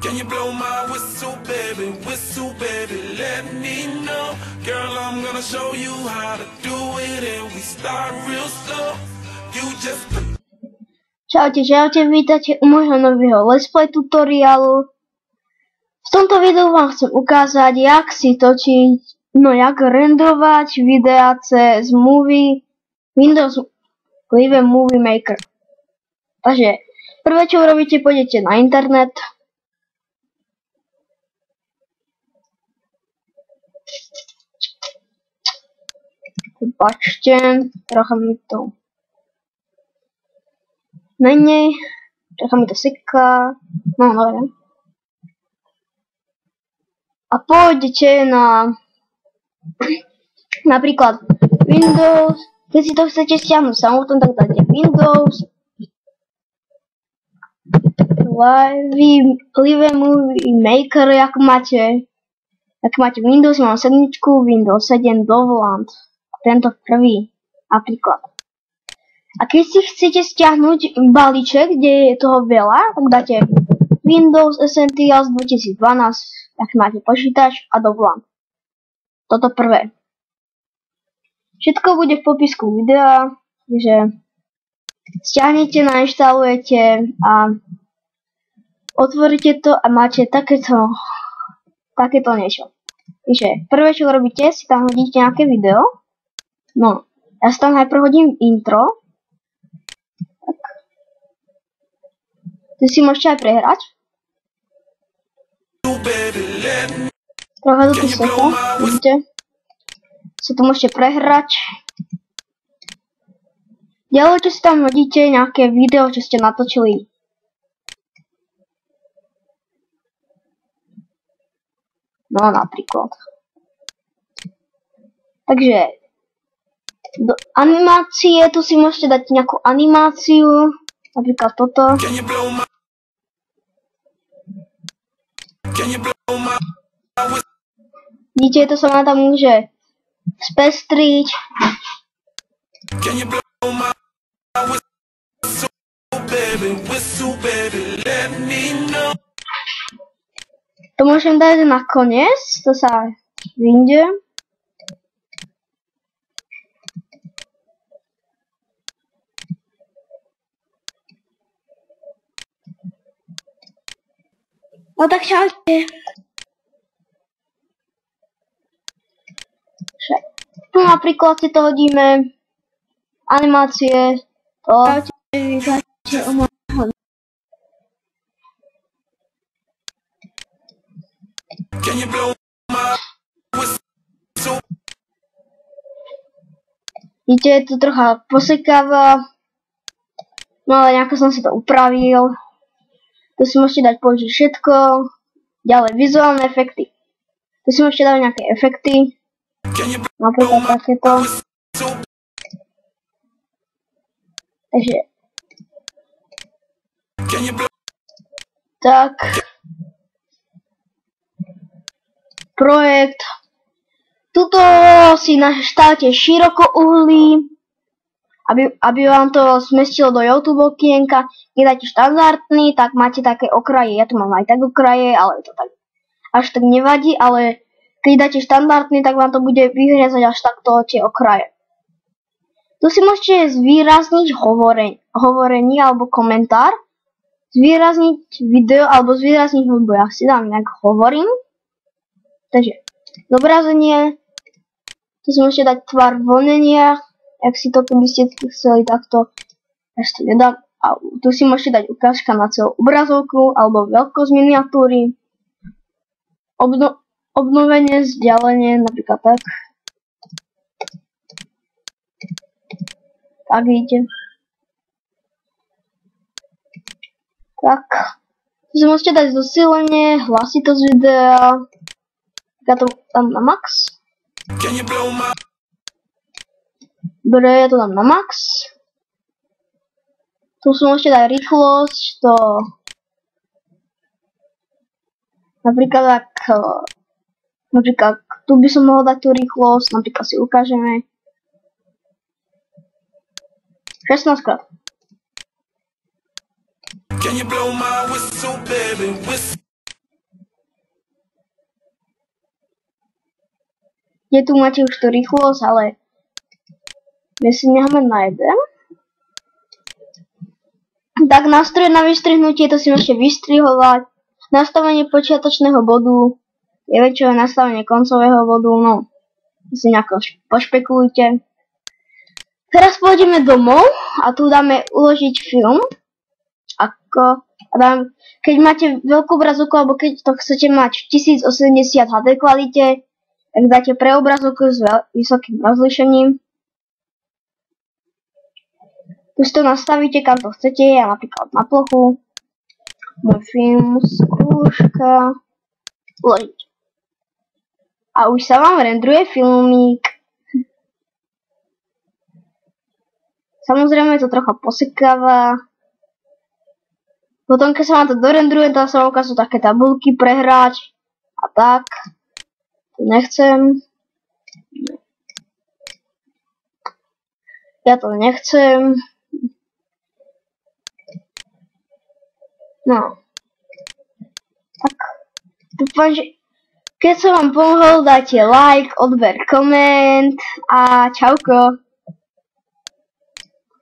Can you blow my whistle, baby, let me know. Girl, I'm gonna show you how to do it and we start real slow. You just... Čaute, vítajte u môjho nového Let's Play tutoriálu. V tomto videu vám chcem ukázať, jak si točiť, jak renderovať videa cez Windows Movie Maker. Takže, prvé čo urobíte, pôjdete na internet. Prepačte, trocha mi to menej, trocha mi to syká, no dobre. A pôjdete na napríklad Windows, keď si to chcete stiahnuť samotné, tak dáte Windows Live Movie Maker, ak máte Windows, mám 7, Windows 7 dovolant. Tento prvý napríklad. A keď si chcete stiahnuť balíček, kde je toho veľa, tak dáte Windows Essentials 2012, ak máte počítač a dovolant. Toto prvé. Všetko bude v popisku videa, takže stiahnete, nainštalujete a otvoríte to a máte takéto niečo. Takže prvé čo robíte, si tam hodíte nejaké video. No, ja si tam najprv hodím intro. Tak. Tu si môžete aj prehrať. Trocha do tých svetla, vidíte? Si tu môžete prehrať. Ďalej, čo si tam hodíte, nejaké video, čo ste natočili. No, napríklad. Takže do animácie, tu si môžete dať nejakú animáciu, napríklad toto. Vidíte, to sa ma tam môže spestriť. To môžem dať na koniec, to sa vyjde. No tak čaute. Tu napríklad si to hodíme. Animácie. To vítajte u môjho. Vidíte, to trocha posekáva. No ale nejako som si to upravil. Tu si môžete dať použiť všetko. Ďalej vizuálne efekty. Tu si môžete dať nejaké efekty. Napríklad takéto. Takže. Tak. Projekt. Tuto si nastavte širokouhlý. Aby vám to zmestilo do YouTube okienka. Keď dáte štandardný, tak máte také okraje. Ja tu mám aj tak okraje, ale to tak až tak nevadí, ale keď dáte štandardný, tak vám to bude vyhrezať až takto tie okraje. Tu si môžete zvýrazniť hovorenie alebo komentár, zvýrazniť video alebo zvýrazniť hudbu. Ja si dám nejak hovorím. Takže zobrazenie. Tu si môžete dať tvar vlnenia. Ak si to keby ste chceli takto, ja si to nedám. A tu si môžete dať ukážka na celú obrazovku alebo veľkosť miniatúry. Obnovenie, vzdialenie, napríklad tak. Tak vidíte. Tak. Tu si môžete dať zosílenie, hlasitosť videa. Ja to dám na max. Dobre, ja to dám na max. Tu si môžete dať rýchlosť, to napríklad tu by som mohol dať tú rýchlosť, napríklad si ukážeme 16 krát. kde tu máte už tú rýchlosť, ale my si necháme na jeden. Tak nástroj na vystrihnutie, to si môžete vystrihovať. Nastavenie počiatočného bodu, je väčšie nastavenie koncového bodu, no si nejako pošpekulujte. Teraz pôjdeme domov a tu dáme uložiť film. Keď máte veľkú obrazovku, alebo keď to chcete mať v 1080 HD kvalite, tak dáte pre obrazovku s vysokým rozlíšením. Tu si to nastavíte, kam to chcete, ja napríklad na plochu. Môj film, skúška, uložiť. A už sa vám rendruje filmík. Samozrejme to trocha posekáva. Potom keď sa vám to dorendruje, tam sa vám ukážu také tabulky prehrať. A tak. To nechcem. Ja to nechcem. No. Tak. Dúfam, že keď som vám pomohol, dajte like, odber, koment a čauko.